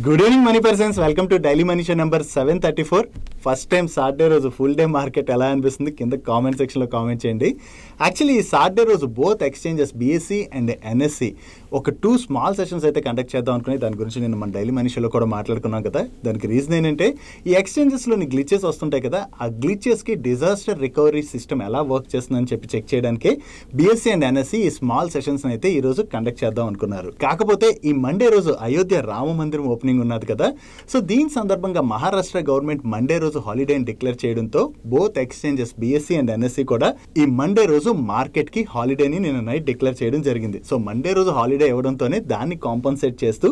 Good evening money persons, welcome to daily money show number 734. First time Saturday రోజు full day market ఎలా అనిపిస్తుంది కింద comment సెక్షన్లో comment చేయండి. యాక్చువల్లీ ఈ సాటర్డే రోజు both exchanges BSE and NSE ఒక 2 స్మాల్ సెషన్స్ అయితే కండక్ట్ చేద్దాం అనుకుని దాని గురించి నేను మన డైలీ మనీ షోలో కూడా మాట్లాడుకున్నాం కదా. దానికి రీజన్ ఏంటంటే ఈ ఎక్స్చేంజెస్లోని గ్లిచెస్ వస్తుంటాయి కదా, ఆ గ్లిచెస్కి డిజాస్టర్ రికవరీ సిస్టమ్ ఎలా వర్క్ చేస్తుందని చెప్పి చెక్ చేయడానికి BSE అండ్ NSE ఈ స్మాల్ సెషన్స్ అయితే ఈ రోజు కండక్ట్ చేద్దాం అనుకున్నారు. కాకపోతే ఈ మండే రోజు అయోధ్య రామ మందిరం ఓపెనింగ్ ఉన్నది కదా, సో దీని సందర్భంగా మహారాష్ట్ర గవర్నమెంట్ మండే రోజు హాలిడేని డిక్లేర్ చేయడంతో both exchanges BSE and NSE కూడా ఈ మండే రోజు మార్కెట్ కి హాలిడేని నిన్న నైట్ డిక్లేర్ చేయడం జరిగింది. సో మండే రోజు హాలిడే ఇవ్వడంతోనే దాన్ని కాంపన్సేట్ చేస్తూ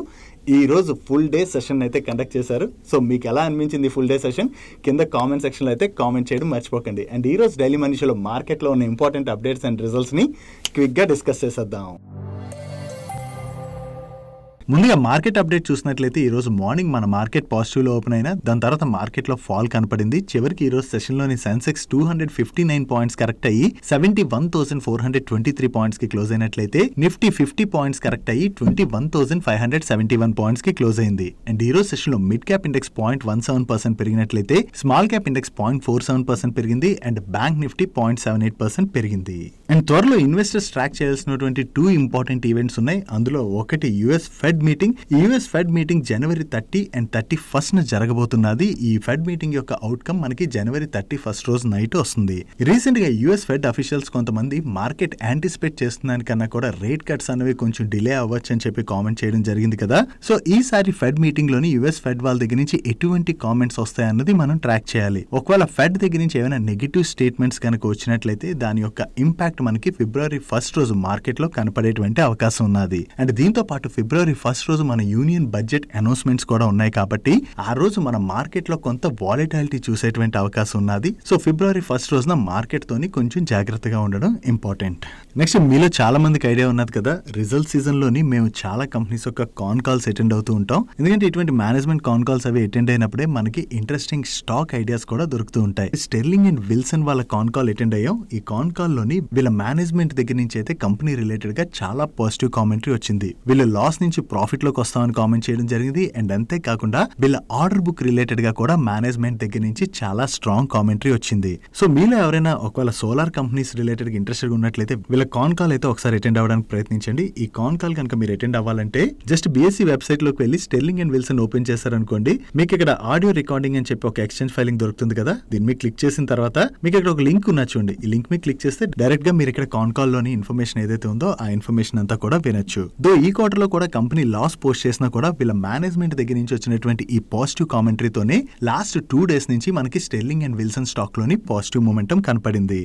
ఈ రోజు ఫుల్ డే సెషన్ అయితే కండక్ట్ చేశారు. సో మీకు ఎలా అనిపించింది ఫుల్ డే సెషన్ కింద కామెంట్ సెక్షన్లో అయితే కామెంట్ చేయడం మర్చిపోకండి. అండ్ ఈ రోజు డైలీ మనీ షోలో మార్కెట్లో ఉన్న ఇంపార్టెంట్ అప్డేట్స్ అండ్ రిజల్ట్స్ని క్విక్గా డిస్కస్ చేసేద్దాం. ముందుగా మార్కెట్ అప్డేట్ చూసినట్లయితే ఈ రోజు మార్నింగ్ మన మార్కెట్ పాజిటివ్లో ఓపెన్ అయినా దాని తర్వాత మార్కెట్లో ఫాల్ కనపడింది. చివరికి ఈ రోజు సెషన్లోని సెన్సెక్స్ 259 పాయింట్స్ కరెక్ట్ అయ్యి 71,423 పాయింట్స్ కి క్లోజ్ అయినట్లయితే నిఫ్టీ 50 పాయింట్స్ కరెక్ట్ అయ్యి 21,571 పాయింట్స్ కి క్లోజ్ అయింది. అండ్ ఈ రోజు సెషన్ లో మిడ్ క్యాప్ ఇండెక్స్ 0.17% పెరిగినట్లయితే స్మాల్ క్యాప్ ఇండెక్స్ 0.47% పెరిగింది అండ్ బ్యాంక్ నిఫ్టీ 0.78% పెరిగింది. అండ్ త్వరలో ఇన్వెస్టర్స్ ట్రాక్ చేయాల్సినటువంటి 2 ఇంపార్టెంట్ ఈవెంట్స్ ఉన్నాయి. అందులో ఒకటి యుఎస్ ఫెడ్ మీటింగ్. ఈ US fed meeting January 30 and 31st జరగబోతున్నది. ఈ ఫెడ్ మీటింగ్ యొక్క అవుట్కమ్ మనకి జనవరి 31st రోజు నైట్ వస్తుంది. రీసెంట్ గా యుఎస్ ఫెడ్ అఫీషియల్స్ కొంతమంది మార్కెట్ యాంటిసిపేట్ చేస్తున్న కూడా రేట్ కట్స్ అనేవి కొంచెం డిలే అవ్వచ్చు అని చెప్పి కామెంట్ చేయడం జరిగింది కదా. సో ఈసారి ఫెడ్ మీటింగ్ లోని యుఎస్ ఫెడ్ వాళ్ళ దగ్గర నుంచి ఎటువంటి కామెంట్స్ వస్తాయన్నది మనం ట్రాక్ చేయాలి. ఒకవేళ ఫెడ్ దగ్గర నుంచి ఏమైనా నెగిటివ్ స్టేట్మెంట్స్ కనుక వచ్చినట్లయితే దాని యొక్క ఇంపాక్ట్ మనకి ఫిబ్రవరి 1st రోజు మార్కెట్ లో కనపడేటువంటి అవకాశం ఉన్నది. అండ్ దీంతో పాటు ఫిబ్రవరి 1st రోజు మన యూనియన్ బడ్జెట్ అనౌన్స్మెంట్స్ కూడా ఉన్నాయి కాబట్టి ఆ రోజు మన మార్కెట్ లో కొంత వాలిటాలిటీ చూసేటువంటి అవకాశం ఉన్నది. సో ఫిబ్రవరి 1st రోజున మార్కెట్ తోని కొంచెం జాగ్రత్తగా ఉండడం ఇంపార్టెంట్. నెక్స్ట్ మీలో చాలా మందికి ఐడియా ఉన్నది కదా, రిజల్ట్ సీజన్ లోని మేము చాలా కంపెనీస్ యొక్క కాన్ కాల్స్ అటెండ్ అవుతూ ఉంటాం. ఎందుకంటే ఇటువంటి మేనేజ్మెంట్ కాన్ కాల్స్ అవి అటెండ్ అయినప్పుడే మనకి ఇంట్రెస్టింగ్ స్టాక్ ఐడియాస్ కూడా దొరుకుతూ ఉంటాయి. స్టెర్లింగ్ అండ్ విల్సన్ వాళ్ళ కాన్ కాల్ అటెండ్ అయ్యాం. ఈ కాన్ కాల్ లోని వీళ్ళ మేనేజ్మెంట్ దగ్గర నుంచి అయితే కంపెనీ రిలేటెడ్ గా చాలా పాజిటివ్ కామెంటరీ వచ్చింది. వీళ్ళు లాస్ నుంచి ప్రాఫిట్ లోకి వస్తామని కామెంట్ చేయడం జరిగింది. అండ్ అంతేకాకుండా వీళ్ళ ఆర్డర్ బుక్ రిలేటెడ్ గా కూడా మేనేజ్మెంట్ దగ్గర నుంచి చాలా స్ట్రాంగ్ కామెంటరీ వచ్చింది. సో మీలో ఎవరైనా ఒకవేళ సోలార్ కంపెనీస్ రిలేటెడ్ గా ఇంట్రెస్టెడ్ గా ఉన్నట్లయితే వీళ్ళ కాన్ కాల్ అయితే ఒకసారి అటెండ్ అవ్వడానికి ప్రయత్నించండి. ఈ కాన్ కాల్ కనుక మీరు అటెండ్ అవ్వాలంటే జస్ట్ BSE వెబ్సైట్ లోకి వెళ్ళి స్టెర్లింగ్ అండ్ విల్సన్ ఓపెన్ చేశారనుకోండి, మీకు ఇక్కడ ఆడియో రికార్డింగ్ అని చెప్పి ఒక ఎక్స్చేంజ్ ఫైలింగ్ దొరుకుతుంది కదా. దీన్ని మీకు క్లిక్ చేసిన తర్వాత మీకు ఇక్కడ ఒక లింక్ ఉన్నా చూడండి. ఈ లింక్ మీద క్లిక్ చేస్తే డైరెక్ట్ గా మీరు ఇక్కడ కాన్ కాల్ లోని ఇన్ఫర్మేషన్ ఏదైతే ఉందో ఆ ఇన్ఫర్మేషన్ అంతా కూడా వినొచ్చు. దో ఈ క్వార్టర్ లో కూడా కంపెనీ లాస్ పోస్ట్ చేసినా కూడా వీళ్ళ మేనేజ్మెంట్ దగ్గర నుంచి వచ్చినటువంటి ఈ పాజిటివ్ కామెంటరీతోనే లాస్ట్ 2 days నుంచి మనకి స్టెర్లింగ్ అండ్ విల్సన్ స్టాక్ లోని పాజిటివ్ మూమెంటం కనపడింది.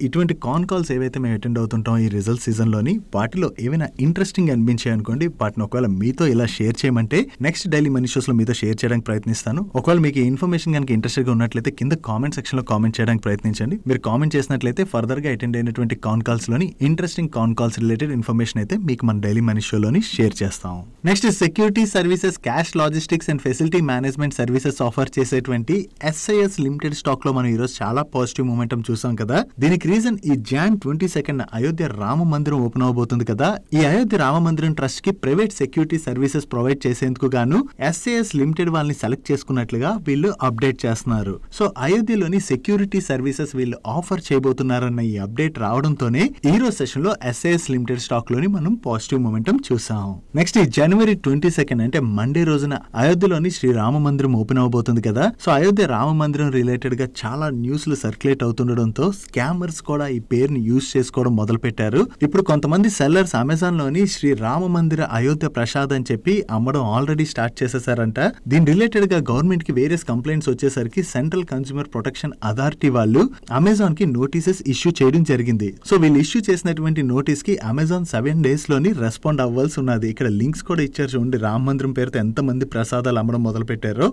ఇటువంటి కాన్ కాల్స్ ఏవైతే మేము అటెండ్ అవుతుంటాం ఈ రిజల్ట్ సీజన్ లోని వాటిలో ఏమైనా ఇంట్రెస్టింగ్ అనిపించాయి అనుకోండి, వాటిని ఒకవేళ మీతో ఇలా షేర్ చేయమంటే నెక్స్ట్ డైలీ మనీ షోస్ లో మీతో షేర్ చేయడానికి ప్రయత్నిస్తాను. ఒకవేళ మీకు ఈ ఇన్ఫర్మేషన్ కనుక ఇంట్రెస్టెడ్ గా ఉన్నట్లయితే కింద కామెంట్ సెక్షన్ లో కామెంట్ చేయడానికి ప్రయత్నించండి. మీరు కామెంట్ చేసినట్లయితే ఫర్దర్ గా అటెండ్ అయినటువంటి కాన్ కాల్స్ లోని ఇంట్రెస్టింగ్ కాన్ కాల్స్ రిలేటెడ్ ఇన్ఫర్మేషన్ అయితే మీకు మన డైలీ మనీ షోలోని షేర్ చేస్తాం. Next security services, cash logistics and facility management services offer చేసేటువంటి SIS లిమిటెడ్ స్టాక్ లో మనం ఈ రోజు చాలా పాజిటివ్ మూమెంటం చూసాం కదా. దీనికి రీజన్ ఈ Jan 22 అయోధ్య రామ మందిరం ఓపెన్ అవబోతుంది కదా. ఈ అయోధ్య రామ మందిరం ట్రస్ట్ కి ప్రైవేట్ సెక్యూరిటీ సర్వీసెస్ ప్రొవైడ్ చేసేందుకు గాను SIS లిమిటెడ్ వాళ్ళని సెలెక్ట్ చేసుకున్నట్లుగా వీళ్ళు అప్డేట్ చేస్తున్నారు. సో అయోధ్యలోని సెక్యూరిటీ సర్వీసెస్ వీళ్ళు ఆఫర్ చేయబోతున్నారన్న ఈ అప్డేట్ రావడంతోనే ఈ రోజు సెషన్ లో SIS లిమిటెడ్ స్టాక్ లోని మనం పాజిటివ్ మూమెంటం చూసాం. నెక్స్ట్ ఈ జనవరి 22 అంటే మండే రోజున అయోధ్యలోని శ్రీ రామ మందిరం ఓపెన్ అవబోతుంది కదా. సో అయోధ్య రామ మందిరం రిలేటెడ్ గా చాలా న్యూస్లు సర్క్యులేట్ అవుతుండడంతో స్కామర్స్ కూడా ఈ పేరుని యూజ్ చేసుకోవడం మొదలు పెట్టారు. ఇప్పుడు కొంతమంది సెల్లర్స్ అమెజాన్ లోని శ్రీ రామ మందిర అయోధ్య ప్రసాద్ అని చెప్పి అమ్మడం ఆల్రెడీ స్టార్ట్ చేసేసారంట. దీని రిలేటెడ్ గా గవర్నమెంట్ కి వేరియస్ కంప్లైంట్స్ వచ్చేసరికి సెంట్రల్ కన్స్యూమర్ ప్రొటెక్షన్ అథారిటీ వాళ్ళు అమెజాన్ కి నోటీసెస్ ఇష్యూ చేయడం జరిగింది. సో వీళ్ళు ఇష్యూ చేసినటువంటి నోటీస్ కి అమెజాన్ 7 days లోని రెస్పాండ్ అవ్వాల్సి ఉన్నది. ఇక్కడ లింక్స్ కూడా ఇచ్చారు చూడండి. రామ మందిరం పేరుతో ఎంత మంది ప్రసాదాలు అమ్మడం మొదలు పెట్టారో.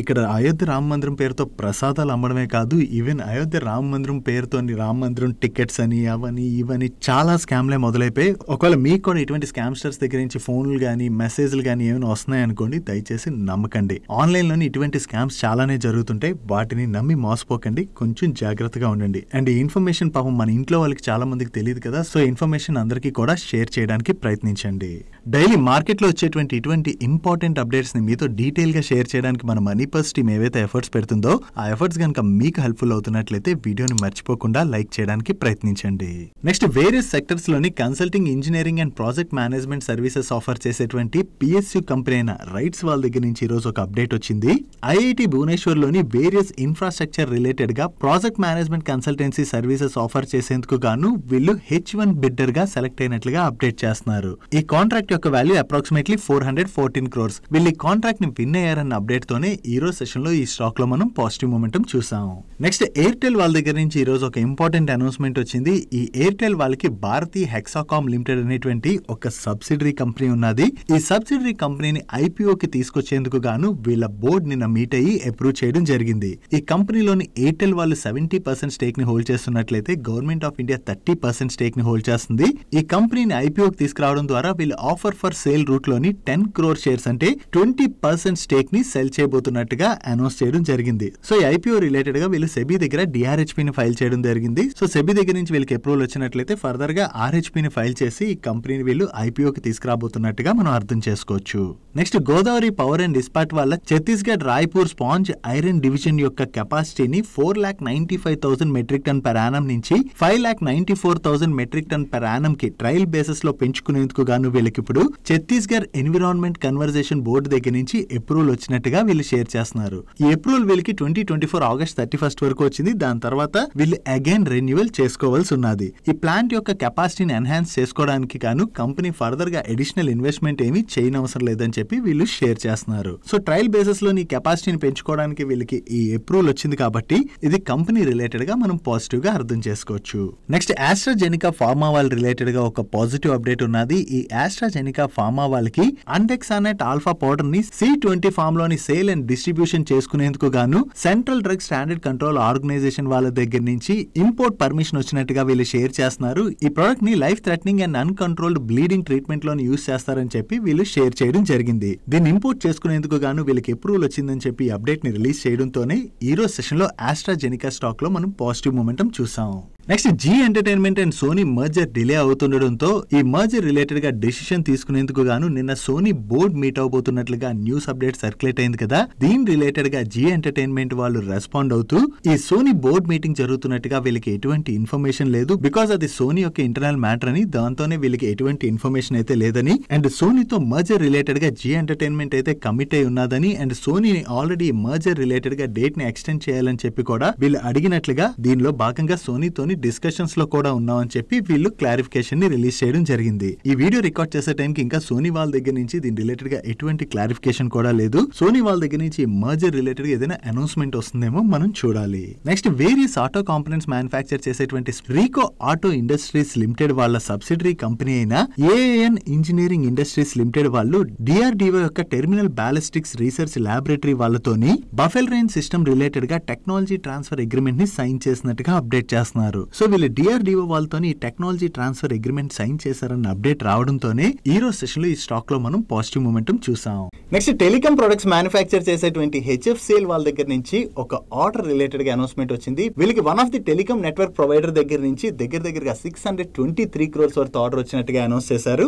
ఇక్కడ అయోధ్య రామ మందిరం పేరుతో ప్రసాదాలు అమ్మడమే కాదు, ఈవెన్ అయోధ్య రామ మందిరం పేరుతో రామ మందిరం టికెట్స్ అని అవని ఇవని చాలా స్కామ్లే మొదలైపోయి. ఒకవేళ మీకు కూడా ఇటువంటి స్కామ్స్టర్స్ దగ్గర నుంచి ఫోన్లు గానీ మెసేజ్లు గానీ ఏమైనా వస్తున్నాయి అనుకోండి, దయచేసి నమ్మకండి. ఆన్లైన్ లోని ఇటువంటి స్కామ్స్ చాలానే జరుగుతుంటాయి. వాటిని నమ్మి మోసపోకండి, కొంచెం జాగ్రత్తగా ఉండండి. అండ్ ఈ ఇన్ఫర్మేషన్ పాపం మన ఇంట్లో వాళ్ళకి చాలా మందికి తెలియదు కదా. సో ఇన్ఫర్మేషన్ అందరికీ కూడా షేర్ చేయడానికి ప్రయత్నించండి. డైలీ మార్కెట్ మార్కెట్ లో వచ్చేటువంటి ఇటువంటి ఇంపార్టెంట్ అప్డేట్స్ ని మీతో డీటెయిల్ గా షేర్ చేయడానికి మన మనీ పర్స్ టీమ్ ఏవైతే ఎఫర్ట్స్ పెడుతుందో ఆ ఎఫర్ట్స్ కనుక మీకు హెల్ప్ఫుల్ అవుతున్నట్లయితే వీడియోని మర్చిపోకుండా లైక్ చేయడానికి ప్రయత్నించండి. నెక్స్ట్ వేరియస్ సెక్టర్స్ లోని consulting, engineering and project management services offer చేసేటువంటి పిఎస్యు కంపెనీ అయిన రైట్స్ వాళ్ళ దగ్గర నుంచి ఈ రోజు ఒక అప్డేట్ వచ్చింది. ఐఐటి భువనేశ్వర్ లోని వేరియస్ ఇన్ఫ్రాస్ట్రక్చర్ రిలేటెడ్ గా project management consultancy services offer చేసేందుకు గాను వీళ్ళు H1 బిడ్డర్ గా సెలెక్ట్ అయినట్లుగా అప్డేట్ చేస్తున్నారు. ఈ కాంట్రాక్ట్ యొక్క వాల్యూ అప్రాక్సిమేట్లీ 414 crores. వీళ్ళు ఈ కాంట్రాక్ట్ ని విన్ అయ్యారన్న అప్డేట్ తోనే ఈ రోజు సెషన్ లో ఈ స్టాక్ లో మనం పాజిటివ్ మొమెంటం చూసాం. నెక్స్ట్ ఎయిర్టెల్ వాళ్ళ దగ్గర నుంచి ఈ రోజు ఒక ఇంపార్టెంట్ అనౌన్స్మెంట్ వచ్చింది. ఈ ఎయిర్టెల్ వాళ్ళకి భారతీ హెక్సాకామ్ లిమిటెడ్ అనేటువంటి ఒక సబ్సిడరీ కంపెనీ ఉన్నది. ఈ సబ్సిడరీ కంపెనీని IPO కి తీసుకొచ్చేందుకు గాను వీళ్ళ బోర్డు నిన్న మీట్ అయ్యి అప్రూవ్ చేయడం జరిగింది. ఈ కంపెనీలోని ఎయిర్టెల్ వాళ్ళు 70% స్టేక్ ని హోల్డ్ చేస్తున్నట్లయితే గవర్నమెంట్ ఆఫ్ ఇండియా 30% స్టేక్ ని హోల్డ్ చేస్తుంది. ఈ కంపెనీని IPO కి తీసుకురావడం ద్వారా వీళ్ళు ఆఫర్ ఫర్ సేల్ రూట్ లోని 10 crore షేర్స్ అంటే 20% స్టేక్ ని సెల్ చేయబోతున్నట్టుగా అనౌన్స్ చేయడం జరిగింది. సో ఈ IPO రిలేటెడ్ గా వీళ్ళు సెబీ దగ్గర DRHP ని ఫైల్ చేయడం జరిగింది. సో సెబీ దగ్గర నుంచి వీళ్ళకి అప్రూవల్ వచ్చినట్లయితే ఫర్దర్ గా RHP ని ఫైల్ చేసి ఈ కంపెనీని వీళ్ళు IPO కి తీసుకురాబోతున్నట్టుగా మనం అర్థం చేసుకోవచ్చు. Next Godavari power and Ispat వాళ్ళ Chhattisgarh Raipur sponge iron division యొక్క కెపాసిటీని 4,95,000 మెట్రిక్ టన్ per annum నుంచి 5,94,000 మెట్రిక్ టన్ per annum కి ట్రయల్ బేసిస్ లో పెంచుకునేందుకు గాను వీళ్ళకి ఇప్పుడు ఛత్తీస్గఢ్ ఎన్విరాన్మెంట్ కన్వర్జేషన్ బోర్డు దగ్గర నుంచి అప్రూవల్ వచ్చినట్టుగా వీళ్ళు షేర్ చేస్తున్నారు. ఈ అప్రూవల్ వీళ్ళకి 2024 ఆగస్ట్ 31 వరకు వచ్చింది. దాని తర్వాత వీళ్ళు అగైన్ రెన్యువల్ చేసుకోవాల్సి ఉన్నది. ఈ ప్లాంట్ యొక్క కెపాసిటీని ఎన్హాన్స్ చేసుకోవడానికి గాను కంపెనీ ఫర్దర్ గా అడిషనల్ ఇన్వెస్ట్మెంట్ ఏమీ చేయనవసరం లేదని చెప్పి వీళ్ళు షేర్ చేస్తున్నారు. సో ట్రయల్ బేసిస్ లో ఈ కెపాసిటీని పెంచుకోవడానికి వీళ్ళకి ఈ అప్రూవల్ వచ్చింది కాబట్టి ఇది కంపెనీ రిలేటెడ్ గా మనం పాజిటివ్ గా అర్థం చేసుకోవచ్చు. నెక్స్ట్ ఆస్ట్రాజెనికా ఫార్మా వాళ్ళ రిలేటెడ్ గా ఒక పాజిటివ్ అప్డేట్ ఉన్నది. ఈ ఆస్ట్రాజెనికా ఫార్మా వాళ్ళకి అండెక్సానెట్ ఆల్ఫా పౌడర్ ని C20 ఫార్మ్ లోని సేల్ అండ్ డిస్ట్రిబ్యూషన్ చేసుకునేందుకు గాను central drug standard control organisation వాళ్ళ దగ్గర నుంచి ఇంపోర్ట్ పర్మిషన్ వచ్చినట్టుగా వీళ్ళు షేర్ చేస్తున్నారు. ఈ ప్రొడక్ట్ ని life threatening and uncontrolled bleeding treatment లోని యూజ్ చేస్తారని చెప్పి వీళ్ళు షేర్ చేయడం జరిగింది. దీన్ని ఇంపోర్ట్ చేసుకునేందుకు గాను వీళ్ళకి అప్రూవల్ వచ్చిందని చెప్పి అప్డేట్ ని రిలీజ్ చేయడంతోనే ఈ రోజు సెషన్ లో ఆస్ట్రాజెనికా స్టాక్ లో మనం పాజిటివ్ మొమెంటం చూసాం. Next Zee Entertainment and Sony merger delay అవుతుండడంతో ఈ మర్జర్ రిలేటెడ్ గా డిసిషన్ తీసుకునేందుకు గాను నిన్న సోనీ బోర్డ్ మీట్ అవబోతున్నట్లుగా న్యూస్ అప్డేట్ సర్క్యులేట్ అయింది కదా. దీని రిలేటెడ్ గా జీ ఎంటర్టైన్మెంట్ వాళ్ళు రెస్పాండ్ అవుతూ ఈ సోనీ బోర్డ్ మీటింగ్ జరుగుతున్నట్టుగా వీళ్ళకి ఎటువంటి ఇన్ఫర్మేషన్ లేదు. బికాస్ అది సోనీ యొక్క ఇంటర్నల్ మ్యాటర్ అని, దాంతోనే వీళ్ళకి ఎటువంటి ఇన్ఫర్మేషన్ అయితే లేదని, అండ్ సోనీతో మర్జర్ రిలేటెడ్ గా జీ ఎంటర్టైన్మెంట్ అయితే కమిట్ అయి ఉన్నదని, అండ్ సోనీని ఆల్రెడీ మర్జర్ రిలేటెడ్ గా డేట్ ని ఎక్స్టెండ్ చేయాలని చెప్పి కూడా వీళ్ళు అడిగినట్లుగా దీనిలో భాగంగా సోనీతోని డిస్కషన్స్ లో కూడా ఉన్నామని చెప్పి వీళ్ళు క్లారిఫికేషన్ ని రిలీజ్ చేయడం జరిగింది. ఈ వీడియో రికార్డ్ చేసే టైంకి ఇంకా సోనీ వాళ్ళ దగ్గర నుంచి దీని రిలేటెడ్ గా ఎటువంటి క్లారిఫికేషన్ కూడా లేదు. సోనీ వాళ్ళ దగ్గర నుంచి మర్జర్ రిలేటెడ్ గా ఏదైనా అనౌన్స్మెంట్ వస్తుందేమో మనం చూడాలి. Next various auto components manufacture చేసేటువంటి రీకో ఆటో ఇండస్ట్రీస్ లిమిటెడ్ వాళ్ళ సబ్సిడరీ కంపెనీ అయిన AAN ఇంజనీరింగ్ ఇండస్ట్రీస్ లిమిటెడ్ వాళ్ళు DRDO యొక్క టెర్మినల్ బ్యాలిస్టిక్స్ రీసెర్చ్ ల్యాబొరేటరీ వాళ్ళతోని బఫెల్ రేంజ్ సిస్టమ్ రిలేటెడ్ గా టెక్నాలజీ ట్రాన్స్ఫర్ అగ్రిమెంట్ ని సైన్ చేసినట్టుగా అప్డేట్ చేస్తున్నారు. సో వీళ్ళు DRDO వాళ్ళతోని టెక్నాలజీ ట్రాన్స్ఫర్ అగ్రిమెంట్ సైన్ చేశారన్న అప్డేట్ రావడంతోనే ఈ రోజు సెషన్ లో ఈ స్టాక్ లో మనం పాజిటివ్ మొమెంటం చూసాం. నెక్స్ట్ టెలికాం ప్రొడక్ట్స్ మ్యానుఫ్యాక్చర్ చేసేటువంటి HFCL వాళ్ళ దగ్గర నుంచి ఒక ఆర్డర్ రిలేటెడ్ గా అనౌన్స్మెంట్ వచ్చింది. వీళ్ళకి one of the telecom network provider దగ్గర నుంచి దగ్గరగా 623 crores వర్త్ ఆర్డర్ వచ్చినట్టుగా అనౌన్స్ చేశారు.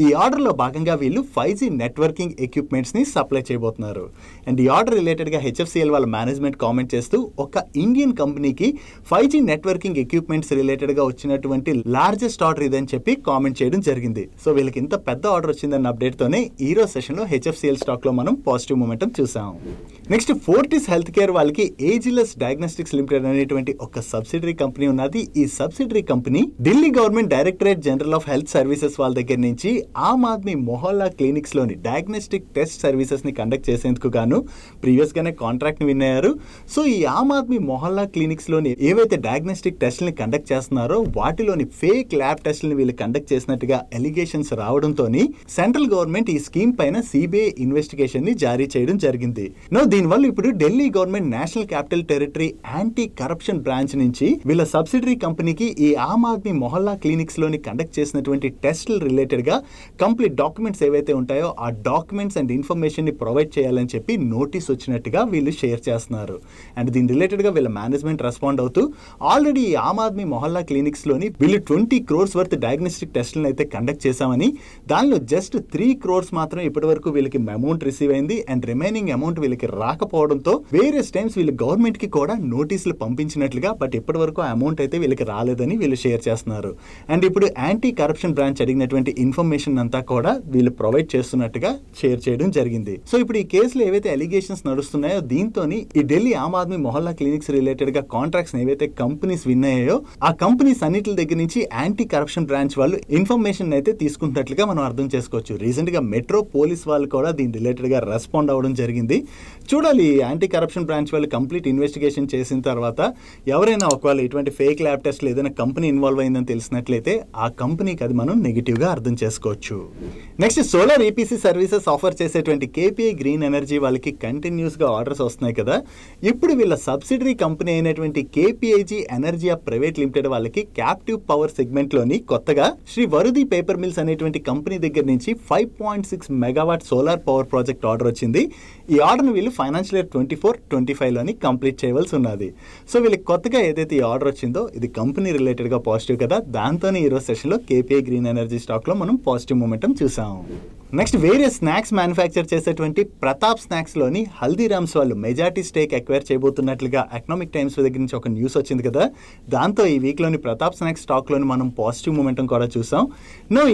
ఈ ఆర్డర్ లో భాగంగా వీళ్ళు 5G నెట్వర్కింగ్ ఎక్విప్మెంట్స్ ని సప్లై చేయబోతున్నారు. అండ్ ఈ ఆర్డర్ రిలేటెడ్ గా HFCL వాళ్ళ మేనేజ్మెంట్ కామెంట్ చేస్తూ ఒక ఇండియన్ కంపెనీకి 5G నెట్వర్కింగ్ ఎక్విప్మెంట్స్ రిలేటెడ్ గా వచ్చినటువంటి లార్జెస్ట్ ఆర్డర్ ఇదని చెప్పి కామెంట్ చేయడం జరిగింది. సో వీళ్ళకి ఇంత పెద్ద ఆర్డర్ వచ్చిందన్న అప్డేట్ తోనే ఈ రోజు సెషన్ లో HFCL స్టాక్ లో మనం పాజిటివ్ మొమెంటం చూసాం. నెక్స్ట్ ఫోర్టిస్ హెల్త్ కేర్ వాళ్ళకి ఏజిలస్ డయాగ్నోస్టిక్స్ లిమిటెడ్ అనేటువంటి ఒక సబ్సిడరీ కంపెనీ ఉన్నది. ఈ subsidiary company Delhi government directorate general of health services వాళ్ళ దగ్గర నుంచి ఆమ్ ఆద్మీ మొహల్లా క్లినిక్స్ లోని డయాగ్నోస్టిక్ టెస్ట్ సర్వీసెస్ ని కండక్ట్ చేసేందుకు గాను ప్రీవియస్ గానే కాంట్రాక్ట్ ని విన్ అయ్యారు. సో ఈ ఆమ్ ఆద్మీ మొహల్లా క్లినిక్స్ లోని ఏవైతే డయాగ్నోస్టిక్ టెస్ట్ ని కండక్ట్ చేస్తున్నారో వాటిలోని ఫేక్ ల్యాబ్ టెస్ట్లను వీళ్ళు కండక్ట్ చేసినట్టుగా ఎలిగేషన్స్ రావడంతో సెంట్రల్ గవర్నమెంట్ ఈ స్కీమ్ పైన CBI ఇన్వెస్టిగేషన్ ని జారీ చేయడం జరిగింది. నో దీనివల్ల ఇప్పుడు Delhi government national capital territory anti corruption branch నుంచి వీళ్ళ సబ్సిడరీ కంపెనీకి ఈ ఆమ్ ఆద్మీ మొహల్లా క్లినిక్స్ లోని కండక్ట్ చేసినటువంటి టెస్టులు రిలేటెడ్ గా కంప్లీట్ డాక్యుమెంట్స్ ఏవైతే ఉంటాయో ఆ డాక్యుమెంట్స్ అండ్ ఇన్ఫర్మేషన్ ని ప్రొవైడ్ చేయాలని చెప్పి నోటీస్ వచ్చినట్టుగా వీళ్ళు షేర్ చేస్తున్నారు. అండ్ దీని రిలేటెడ్ గా వీళ్ళ మేనేజ్మెంట్ రెస్పాండ్ అవుతూ ఆల్రెడీ ఈ ఆమ్ ఆద్మీ మొహల్లా క్లినిక్స్ లోని వీళ్ళు 20 crores వర్త్ డయాగ్నోస్టిక్ టెస్టులను అయితే కండక్ట్ చేశామని, దానిలో జస్ట్ 3 crores మాత్రం ఇప్పటి వరకు వీళ్ళకి అమౌంట్ రిసీవ్ అయింది అండ్ రిమైనింగ్ అమౌంట్ వీళ్ళకి రాకపోవడంతో వేరియస్ టైమ్స్ వీళ్ళు గవర్నమెంట్ కి కూడా నోటీసులు పంపించినట్లుగా, బట్ ఇప్పటి వరకు ఆ అమౌంట్ అయితే వీళ్ళకి రాలేదని వీళ్ళు షేర్ చేస్తున్నారు. అండ్ ఇప్పుడు యాంటీ కరప్షన్ బ్రాంచ్ అడిగినటువంటి ఇన్ఫర్మేషన్ అంతా కూడా వీళ్ళు ప్రొవైడ్ చేస్తున్నట్టుగా షేర్ చేయడం జరిగింది. సో ఇప్పుడు ఈ కేసులో ఏవైతే అలిగేషన్స్ నడుస్తున్నాయో దీంతో ఈ ఢిల్లీ ఆమ్ ఆద్మీ మొహల్లా క్లినిక్స్ రిలేటెడ్ గా కాంట్రాక్ట్స్ ఏవైతే కంపెనీస్ విన్ అయ్యాయో ఆ కంపెనీస్ అన్నిటి దగ్గర నుంచి యాంటీ కరప్షన్ బ్రాంచ్ వాళ్ళు ఇన్ఫర్మేషన్ అయితే తీసుకుంటున్నట్లుగా మనం అర్థం చేసుకోవచ్చు. రీసెంట్ గా మెట్రో పోలీస్ వాళ్ళు కూడా దీని రిలేటెడ్ గా రెస్పాండ్ అవ్వడం జరిగింది. చూడాలి యాంటీ కరప్షన్ బ్రాంచ్ వాళ్ళు కంప్లీట్ ఇన్వెస్టిగేషన్ చేసిన తర్వాత ఎవరైనా ఒకవేళ ఇటువంటి ఫేక్ ల్యాబ్ టెస్ట్ ఏదైనా కంపెనీ ఇన్వాల్వ్ అయిందని తెలిసినట్లయితే ఆ కంపెనీకి అది మనం నెగిటివ్ గా అర్థం చేసుకోవచ్చు. Next solar EPC services offer చేసేటువంటి కేపీఐ గ్రీన్ ఎనర్జీ వాళ్ళకి కంటిన్యూస్ గా ఆర్డర్స్ వస్తున్నాయి కదా. ఇప్పుడు వీళ్ళ సబ్సిడరీ కంపెనీ అయినటువంటి కేపీఐజీ ఎనర్జీ ప్రైవేట్ లిమిటెడ్ వాళ్ళకి క్యాప్టివ్ పవర్ సెగ్మెంట్ లోని కొత్తగా శ్రీ వరుది పేపర్ మిల్స్ అనేటువంటి కంపెనీ దగ్గర నుంచి 5.6 megawatt solar power project order వచ్చింది. ఈ ఆర్డర్ను వీళ్ళు ఫైనాన్షియల్ ఇయర్ 24-25 లోని కంప్లీట్ చేయవలసి ఉన్నది. సో వీళ్ళకి కొత్తగా ఏదైతే ఈ ఆర్డర్ వచ్చిందో ఇది కంపెనీ రిలేటెడ్ గా పాజిటివ్ కదా. దాంతోనే ఈ రోజు సెషన్ లో కేపీఐ గ్రీన్ ఎనర్జీ స్టాక్ లో మనం పాజిటివ్ మూమెంటం చూసాం. నెక్స్ట్ వేరియస్ స్నాక్స్ మ్యానుఫ్యాక్చర్ చేసేటువంటి ప్రతాప్ స్నాక్స్ లోని హల్దీరామ్స్ వాళ్ళు మెజారిటీ స్టేక్ అక్వైర్ చేయబోతున్నట్లుగా ఎకనామిక్ టైమ్స్ దగ్గర నుంచి ఒక న్యూస్ వచ్చింది కదా. దాంతో ఈ వీక్ లోని ప్రతాప్ స్నాక్స్ స్టాక్ లోని మనం పాజిటివ్ మూమెంటం కూడా చూసాం.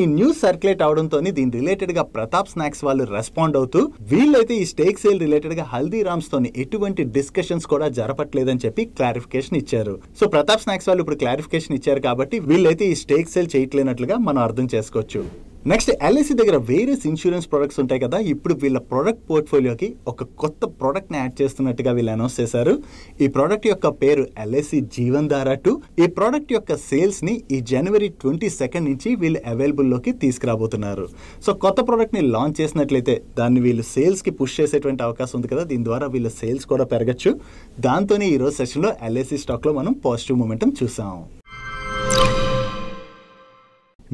ఈ న్యూస్ సర్క్యులేట్ అవడంతో దీని రిలేటెడ్ గా ప్రతాప్ స్నాక్స్ వాళ్ళు రెస్పాండ్ అవుతూ వీళ్ళైతే ఈ స్టేక్ సేల్ రిలేటెడ్ గా హల్దీరామ్స్ తోని ఎటువంటి డిస్కషన్స్ కూడా జరపట్లేదని చెప్పి క్లారిఫికేషన్ ఇచ్చారు. సో ప్రతాప్ స్నాక్స్ వాళ్ళు ఇప్పుడు క్లారిఫికేషన్ ఇచ్చారు కాబట్టి వీళ్ళైతే ఈ స్టేక్ సేల్ చేయట్లేనట్లుగా మనం అర్థం చేసుకోవచ్చు. నెక్స్ట్ ఎల్ఐసి దగ్గర వేరియస్ ఇన్సూరెన్స్ ప్రొడక్ట్స్ ఉంటాయి కదా. ఇప్పుడు వీళ్ళ ప్రొడక్ట్ పోర్ట్ఫోలియోకి ఒక కొత్త ప్రొడక్ట్ ని యాడ్ చేస్తున్నట్టుగా వీళ్ళు అనౌన్స్ చేశారు. ఈ ప్రొడక్ట్ యొక్క పేరు ఎల్ఐసి జీవన్ ధార 2. ఈ ప్రొడక్ట్ యొక్క సేల్స్ ని ఈ January 22 నుంచి వీళ్ళు అవైలబుల్ లోకి తీసుకురాబోతున్నారు. సో కొత్త ప్రొడక్ట్ ని లాంచ్ చేసినట్లయితే దాన్ని వీళ్ళు సేల్స్ కి పుష్ చేసేటువంటి అవకాశం ఉంది కదా. దీని ద్వారా వీళ్ళ సేల్స్ కూడా పెరగచ్చు. దాంతోనే ఈ రోజు సెషన్ లో ఎల్ఐసి స్టాక్ లో మనం పాజిటివ్ మూమెంటం చూసాం.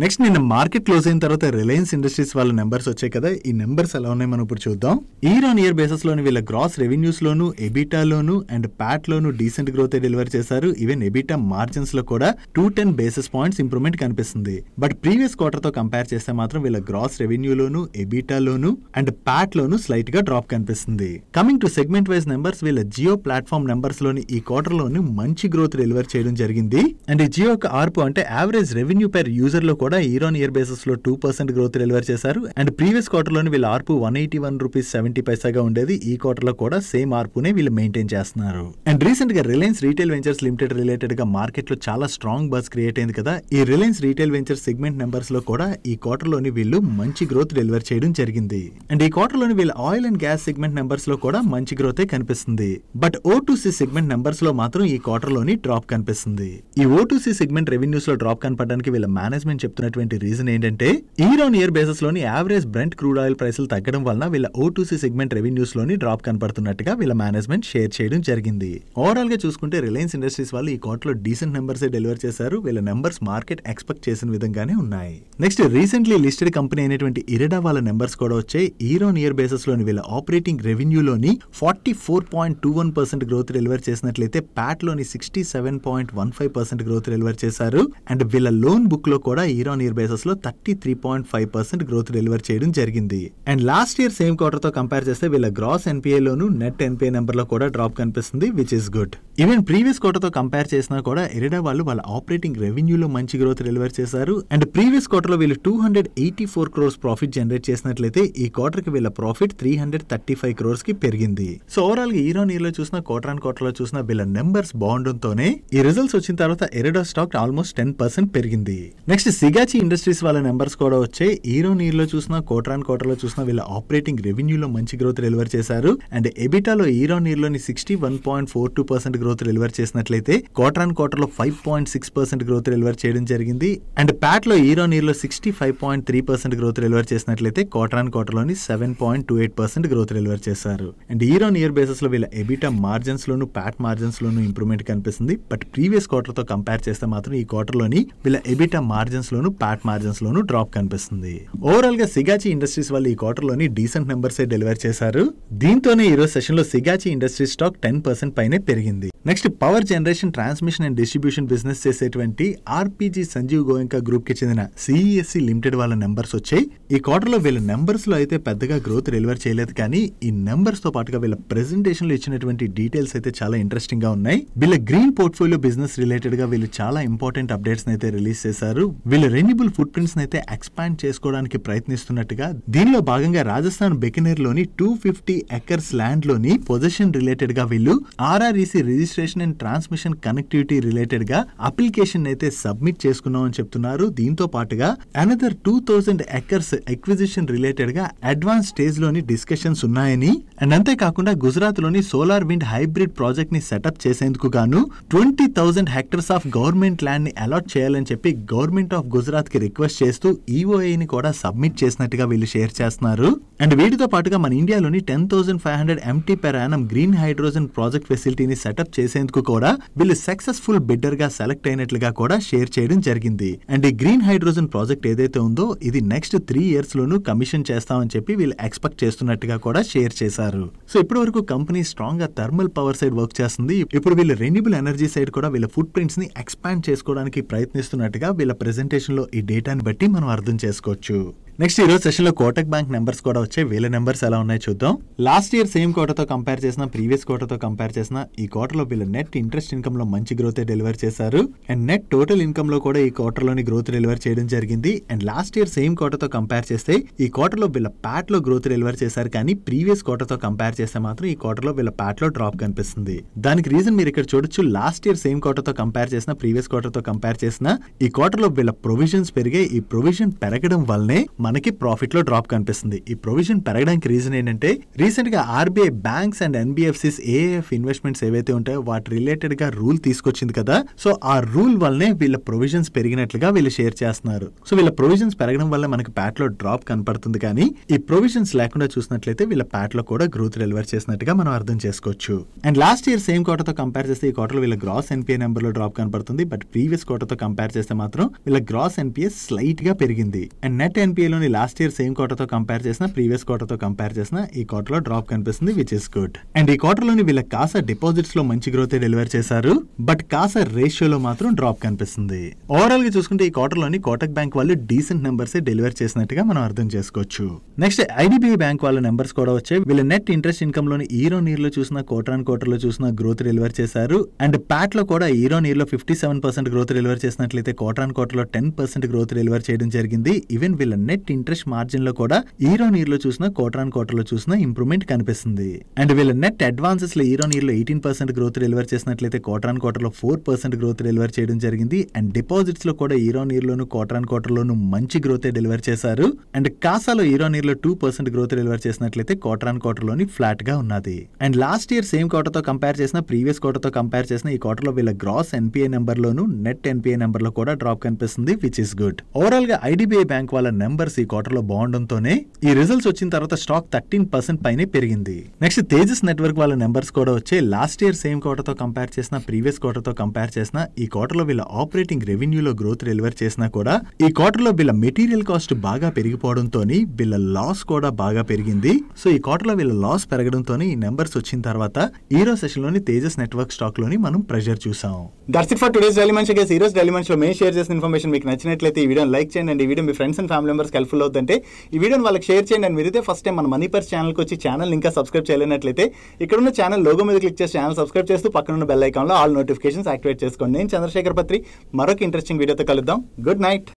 నెక్స్ట్ నిన్న మార్కెట్ క్లోజ్ అయిన తర్వాత రిలయన్స్ ఇండస్ట్రీస్ వాళ్ళ నెంబర్స్ వచ్చాయి కదా. ఈ నెంబర్స్ ఎలా ఉన్నాయి మనం ఇప్పుడు చూద్దాం. ఇయర్ ఆన్ ఇయర్ బేసిస్ లోని వీళ్ళ గ్రాస్ రెవెన్యూస్ లోను, ఎబిటా లోను అండ్ ప్యాట్ లోను డీసెంట్ గ్రోత్ డెలివర్ చేశారు. ఈవెన్ ఎబిటా మార్జిన్స్ లో కూడా 210 basis points ఇంప్రూవ్మెంట్ కనిపిస్తుంది. బట్ ప్రీవియస్ క్వార్టర్ తో కంపేర్ చేస్తే మాత్రం వీళ్ళ గ్రాస్ రెవెన్యూ లోను, ఎబిటా లోను అండ్ ప్యాట్ లోను స్లైట్ గా డ్రాప్ కనిపిస్తుంది. Coming to segment wise numbers, వీళ్ళ జియో ప్లాట్ఫామ్ నెంబర్స్ లోని ఈ క్వార్టర్ లోని మంచి గ్రోత్ డెలివర్ చేయడం జరిగింది. అండ్ ఈ జియో యొక్క ఆర్పు అంటే యావరేజ్ రెవెన్యూ పర్ యూజర్ లో కూడా ఇయర్ ఆన్ ఇయర్ బేసిస్ లో 2% గ్రోత్ డెలివర్ చేశారు. అండ్ ప్రీవియస్ క్వార్టర్ లోని వీళ్ళ ఆర్పు 181 రూపీస్ 70 పైసాగా ఉండేది. ఈ క్వార్టర్ లో కూడా సేమ్ ఆర్పునే వీళ్ళు మెయింటైన్ చేస్తున్నారు. అండ్ రీసెంట్ గా Reliance retail ventures limited related గా మార్కెట్ లో చాలా స్ట్రాంగ్ బజ్ క్రియేట్ అయింది కదా. ఈ Reliance retail ventures segment numbers లో కూడా ఈ క్వార్టర్ లోని వీళ్ళు మంచి గ్రోత్ డెలివర్ చేయడం జరిగింది. అండ్ ఈ క్వార్టర్ లోని వీళ్ళ oil and gas segment numbers లో కూడా మంచి గ్రోత్ కనిపిస్తుంది. బట్ O2C సెగ్మెంట్ నెంబర్స్ లో మాత్రం ఈ క్వార్టర్ లోని డ్రాప్ కనిపిస్తుంది. ఈ O2C సెగ్మెంట్ రెవెన్యూస్ లో డ్రాప్ కనపడడానికి వీళ్ళ మేనేజ్మెంట్ చెప్తున్నటువంటి రీజన్ ఏంటంటే ఇయర్ ఆన్ ఇయర్ బేసిస్ లోని యావరేజ్ బ్రెంట్ క్రూడ్ ఆయిల్ ప్రైసులు తగ్గడం వలన వీళ్ళ O2C సెగ్మెంట్ రెవెన్యూస్ లోని డ్రాప్ కనపడుతున్నట్టుగా వీళ్ళ మేనేజ్మెంట్ షేర్ చేయడం జరిగింది. ఓవరాల్ గా చూసుకుంటే రిలయన్స్ ఇండస్ట్రీస్ వాళ్ళు ఈ క్వార్టర్ లో డీసెంట్ నెంబర్స్ డెలివర్ చేశారు. వీళ్ళ నెంబర్స్ మార్కెట్ ఎక్స్పెక్ట్ చేసిన విధంగానే ఉన్నాయి. నెక్స్ట్ రీసెంట్లీ లిస్టెడ్ కంపెనీ అయినటువంటి ఇరెడా వాళ్ళ నెంబర్స్ కూడా వచ్చాయి. ఇయర్ ఆన్ ఇయర్ బేసిస్ లోని వీళ్ళ ఆపరేటింగ్ రెవెన్యూ లోని 44.21% గ్రోత్ డెలివర్ చేసినట్లయితే ప్యాట్ లోని 67.15% గ్రోత్ డెలివర్ చేశారు. అండ్ వీళ్ళ లోన్ బుక్ లో కూడా ఇయర్ ఆన్ ఇయర్ బేసిస్ లో 33.5% గ్రోత్ డెలివర్ చేయడం జరిగింది. And last year same quarter తో కంపేర్ చేస్తే వీళ్ళ గ్రాస్ ఎన్పిఐ లోను, నెట్ ఎన్పిఐ నెంబర్ లో కూడా డ్రాప్ కనిపిస్తుంది, which is good. Even previous quarter తో కంపేర్ చేసినా కూడా ఇరెడా వాళ్ళు వాళ్ళ ఆపరేటింగ్ రెవెన్యూ లో మంచి గ్రోత్ డెలివర్ చేశారు. అండ్ ప్రీవియస్ క్వార్టర్ లో వీళ్ళు 284 crores ప్రాఫిట్ జనరేట్ చేసినట్లయితే ఈ క్వార్టర్ కి వీళ్ళ ప్రాఫిట్ 335 crores కి పెరిగింది. సో ఓవరాల్ గా ఇయర్ ఆన్ ఇయర్ లో చూసిన క్వార్టర్ ఆన్ క్వార్టర్ లో చూసిన వీళ్ళ నెంబర్స్ బాగుండటంతోనే ఈ రిజల్ట్స్ వచ్చిన తర్వాత ఇరెడా స్టాక్ ఆల్మోస్ట్ 10% పెరిగింది. నెక్స్ట్ సిగాచి ఇండస్ట్రీస్ వాళ్ళ నెంబర్స్ కూడా వచ్చాయి. year-on-year లో చూసినా quarter-on-quarter లో చూసినా వీళ్ళ ఆపరేటింగ్ రెవెన్యూలో మంచి గ్రోత్ డెలివర్ చేశారు. అండ్ ఎబిటాలో year-on-year లోని 61.42% గ్రోత్ డెలివర్ చేసినట్లయితే quarter-on-quarter లో 5.6% గ్రోత్ డెలివర్ చేయడం జరిగింది. అండ్ ప్యాట్ లో year-on-year లో 65.3% గ్రోత్ డెలివర్ చేసినట్లయితే quarter-on-quarter లోని 7.28% గ్రోత్ డెలివర్ చేశారు. అండ్ year-on-year బేసిస్ లో వీళ్ళ ఎబిటా మార్జిన్స్ లోను ప్యాట్ మార్జిన్స్ లోను ఇంప్రూవ్మెంట్ కనిపిస్తుంది. బట్ ప్రీవియస్ క్వార్టర్ తో కంపేర్ చేస్తే మాత్రం ఈ క్వార్టర్ లోని వీళ్ళ ఎబిటా మార్జిన్స్ లోను ప్యాట్ మార్జిన్స్ లోను డ్రాప్ కనిపిస్తుంది. ఓవరాల్ గా సిగాచి ఇండస్ట్రీస్ వాళ్ళు ఈ క్వార్టర్ లోని డీసెంట్ నెంబర్స్ డెలివర్ చేశారు. దీంతోనే ఈ రోజు సెషన్ లో సిగాచి ఇండస్ట్రీస్ స్టాక్ 10% పైనే పెరిగింది. Next power generation transmission and distribution business చేసేటువంటి ఆర్పీజీ సంజీవ్ గోయంకా గ్రూప్ కి చెందిన సిఈఎస్సి లిమిటెడ్ వాళ్ళ నెంబర్స్ వచ్చాయి. ఈ క్వార్టర్ లో వీళ్ళ నెంబర్స్ లో అయితే పెద్దగా గ్రోత్ డెలివర్ చేయలేదు, కానీ ఈ నెంబర్స్ తో పాటుగా వీళ్ళ ప్రెజెంటేషన్ లో ఇచ్చినటువంటి డీటెయిల్స్ అయితే చాలా ఇంట్రెస్టింగ్ గా ఉన్నాయి. వీళ్ళ గ్రీన్ పోర్ట్ఫోలియో బిజినెస్ రిలేటెడ్ గా వీళ్ళు చాలా ఇంపార్టెంట్ అప్డేట్స్ అయితే రిలీజ్ చేశారు. వీళ్ళ రెన్యూబుల్ ఫుట్ ప్రింట్స్ అయితే ఎక్స్పాండ్ చేసుకోవడానికి ప్రయత్నిస్తున్నట్టుగా దీనిలో భాగంగా రాజస్థాన్ బెకనేర్ లోని 250 ఎకర్స్ ల్యాండ్ లోని పొజిషన్ రిలేటెడ్ గా వీళ్ళు RREC registration and transmission connectivity related గా అప్లికేషన్ అయితే సబ్మిట్ చేసుకున్నాం అని చెప్తున్నారు. దీంతో పాటుగా అనదర్ 2000 ఎకర్స్ ఎక్విజిషన్ రిలేటెడ్ గా అడ్వాన్స్ స్టేజ్ లోని డిస్కషన్స్ ఉన్నాయని, అండ్ అంతేకాకుండా గుజరాత్ లోని సోలార్ విండ్ హైబ్రిడ్ ప్రాజెక్ట్ ని సెటప్ చేసేందుకు గాను 20,000 హెక్టర్స్ ఆఫ్ గవర్నమెంట్ ల్యాండ్ ని అలాట్ చేయాలని చెప్పి గవర్నమెంట్ ఆఫ్ గుజరాత్ కి రిక్వెస్ట్ చేస్తూ ఈఓఐ ని కూడా సబ్మిట్ చేసినట్టుగా వీళ్ళు షేర్ చేస్తున్నారు. అండ్ వీటితో పాటుగా మన ఇండియాలోని 10,500 MT per annum green hydrogen project ఫెసిలిటీని సెటప్ చేసేందుకు కూడా వీళ్ళు సక్సెస్ఫుల్ బిడ్డర్ గా సెలెక్ట్ అయినట్లుగా కూడా షేర్ చేయడం జరిగింది. అండ్ ఈ గ్రీన్ హైడ్రోజన్ ప్రాజెక్ట్ ఏదైతే ఉందో ఇది నెక్స్ట్ 3 years లోనూ కమిషన్ చేస్తామని చెప్పి వీళ్ళు ఎక్స్పెక్ట్ చేస్తున్నట్టుగా కూడా షేర్ చేశారు. సో ఇప్పటి వరకు కంపెనీ స్ట్రాంగ్ గా థర్మల్ పవర్ సైడ్ వర్క్ చేస్తుంది. ఇప్పుడు వీళ్ళు రెన్యూబుల్ ఎనర్జీ సైడ్ కూడా వీళ్ళ ఫుట్ ప్రింట్స్ ని ఎక్స్పాండ్ చేసుకోవడానికి ప్రయత్నిస్తున్నట్టుగా వీళ్ళ ప్రెజెంటేషన్ లో ఈ డేటాని బట్టి మనం అర్థం చేసుకోవచ్చు. నెక్స్ట్ ఈ రోజు సెషన్ లో కోటక్ బ్యాంక్ నెంబర్స్ కూడా వచ్చాయి. వీళ్ళ నెంబర్స్ ఎలా ఉన్నాయో చూద్దాం. లాస్ట్ ఇయర్ సేమ్ క్వార్టర్ తో కంపేర్ చేసిన ప్రీవియస్ క్వార్టర్ తో కంపేర్ చేసిన ఈ క్వార్టర్ లో వీళ్ళ నెట్ ఇంట్రెస్ట్ ఇన్కమ్ లో మంచి గ్రోత్ డెలివర్ చేశారు. అండ్ నెట్ టోటల్ ఇన్కమ్ లో కూడా ఈ క్వార్టర్ లోని గ్రోత్ డెలివర్ చేయడం జరిగింది. And last year same quarter తో కంపేర్ చేస్తే ఈ క్వార్టర్ లో వీళ్ళ ప్యాట్ లో గ్రోత్ డెలివర్ చేశారు, కానీ ప్రీవియస్ క్వార్టర్ తో కంపేర్ చేస్తే మాత్రం ఈ క్వార్టర్ లో వీళ్ళ ప్యాట్ లో డ్రాప్ కనిపిస్తుంది. దానికి రీజన్ మీరు ఇక్కడ చూడొచ్చు. లాస్ట్ ఇయర్ సేమ్ క్వార్టర్ తో కంపేర్ చేసిన ప్రీవియస్ క్వార్టర్ తో కంపేర్ చేసిన ఈ క్వార్టర్ లో వీళ్ళ ప్రొవిజన్స్ పెరిగే, ఈ ప్రొవిజన్ పెరగడం వల్లనే మనకి ప్రాఫిట్ లో డ్రాప్ కనిపిస్తుంది. ఈ ప్రొవిజన్ పెరగడానికి రీజన్ ఏంటంటే రీసెంట్ గా RBI banks and NBFCs AF investments ఏవైతే ఉంటాయో వాటి రిలేటెడ్ గా రూల్ తీసుకొచ్చింది కదా. సో ఆ రూల్ వల్లనే వీళ్ళ ప్రొవిజన్స్ పెరిగినట్లుగా వీళ్ళు షేర్ చేస్తున్నారు. సో వీళ్ళ ప్రొవిజన్స్ పెరగడం వల్ల మనకి ప్యాట్ లో డ్రాప్ కనపడుతుంది, కానీ ఈ ప్రొవిజన్స్ లేకుండా చూసినట్లయితే వీళ్ళ ప్యాట్ లో కూడా గ్రోత్ డెలివర్ చేసినట్టుగా మనం అర్థం చేసుకోవచ్చు. And last year same quarter తో కంపేర్ చేస్తే ఈ క్వార్టర్ లో వీళ్ళ గ్రాస్ ఎన్పిఏ నెంబర్ లో డ్రాప్ కనపడుతుంది. బట్ ప్రీవియస్ క్వార్టర్ తో కంపేర్ చేస్తే మాత్రం వీళ్ళ గ్రాస్ ఎన్పిఏ స్లైట్ గా పెరిగింది. అండ్ నెట్ ఎన్పిఏ లోని లాస్ట్ ఇయర్ సేమ్ క్వార్టర్ తో కంపేర్ చేసిన ప్రీవియస్ క్వార్టర్ తో కంపేర్ చేసిన ఈ క్వార్టర్ లో డ్రాప్ కనిపిస్తుంది, విచ్ ఇస్ గుడ్. అండ్ ఈ క్వార్టర్ లోని వీళ్ళ కాసా డిపాజిట్స్ లో మంచి గ్రోత్ డెలివర్ చేశారు, బట్ కాసా రేషియోలో మాత్రం డ్రాప్ కనిపిస్తుంది. ఓవరాల్ గా చూసుకుంటే ఈ క్వార్టర్ లోని కోటక్ బ్యాంక్ వాళ్ళు డీసెంట్ నెంబర్స్ డెలివర్ చేసినట్టుగా మనం అర్థం చేసుకోవచ్చు. నెక్స్ట్ ఐడిబిఐ బ్యాంక్ వాళ్ళ నెంబర్స్ కూడా వచ్చాయి. వీళ్ళ నెట్ ఇంట్రెస్ట్ ఇన్కమ్ లోని year-on-year లో చూసిన క్వార్టర్ లో చూసిన గ్రోత్ డెలివర్ చేశారు. అండ్ ప్యాట్ లో కూడా year-on-year లో 57% గ్రోత్ డెలివర్ చేసినట్లయితే క్వార్టర్ లో 10% గ్రోత్ డెలివర్ చేయడం జరిగింది. ఈవెన్ వీళ్ళ నెట్ ఇంట్రెస్ట్ మార్జిన్ లో కూడా year-on-year లో చూసిన క్వార్టర్ లో చూసిన ఇంప్రూవ్మెంట్ కనిపిస్తుంది. అండ్ వీళ్ళ నెట్ అడ్వాన్సెస్ లో year-on-year లో 18% గ్రోత్ డెలివర్ చేసినట్లయితే క్వార్టర్ లో 4% గ్రోత్ డెలివర్ చేయడం జరిగింది. అండ్ డిపాజిట్స్ లో కూడా year-on-year లోను క్వార్టర్ లోను మంచి గ్రోత్ డెలివర్ చేశారు. అండ్ కాసాలో year-on-year లో 2% గ్రోత్ డెలివర్ చేసినట్లయితే క్వార్టర్ లోని ఫ్లాట్ గా ఉన్నది. And last year same quarter తో కంపేర్ చేసిన ప్రీవియస్ క్వార్టర్ తో కంపేర్ చేసిన ఈ క్వార్టర్ లో వీళ్ళ గ్రాస్ ఎన్పిఏ నెంబర్ లోను నెట్ ఎన్పిఏ నెంబర్ లో కూడా డ్రాప్ కనిపిస్తుంది, విచ్ ఇస్ గుడ్. ఓవరాల్ గా ఐడిబిఐ బ్యాంక్ వాళ్ళ నెంబర్స్ ఈ క్వార్టర్ లో బాగుండడంతోనే ఈ రిజల్ట్స్ వచ్చిన తర్వాత స్టాక్ 13% పైనే పెరిగింది. నెక్స్ట్ తేజస్ నెట్వర్క్ వాళ్ళ నెంబర్స్ కూడా వచ్చాయి. లాస్ట్ ఇయర్ సేమ్ క్వార్టర్ తో కంపేర్ చేసిన ప్రీవియస్ క్వార్టర్ తో కంపేర్ చేసిన ఈ క్వార్టర్ లో వీళ్ళ ఆపరేటింగ్ రెవెన్యూలో గ్రోత్ డెలివర్ చేసినా కూడా ఈ క్వార్టర్ లో వీళ్ళ మెటీరియల్ కాస్ట్ బాగా పెరిగిపోవడంతో వీళ్ళ లాస్ కూడా బాగా పెరిగింది. సో ఈ క్వార్టర్ లో వీళ్ళ లాస్ పెరగడంతో ఈ నెంబర్స్ వచ్చిన తర్వాత ఈ రోజు సెషన్ లోని తేజస్ నెట్వర్క్ స్టాక్ లోని మనం ప్రెజర్ చూసాం. That's it for today's daily munch. ఈ రోజు డైలీ మంచ్ లో మేము షేర్ చేసిన ఇన్ఫర్మేషన్ మీకు నచ్చినట్లయితే ఈ వీడియోని లైక్ చేయండి. అండ్ ఈ video me friends and family members helpful అవుతుంటే ఈ వీడియోని వాళ్ళకి షేర్ చేయండి. అండ్ మీరైతే ఫస్ట్ టైం మన మనీ పర్స్ ఛానల్ కి వచ్చి ఛానల్ ఇంకా సబ్స్క్రైబ్ చేయలేనట్లయితే ఇక్కడ ఉన్న ఛానల్ లోగో మీద క్లిక్ చేసి ఛానల్ సబ్స్క్రైబ్ చేస్తూ పక్కన ఉన్న బెల్ ఐకాన్ లో ఆల్ నోటిఫికేషన్స్ యాక్టివేట్ చేసుకోండి. నేను చంద్రశేఖర్ పత్రి మరొక ఇంట్రెస్టింగ్ వీడియోతో కలుద్దాం. Good night.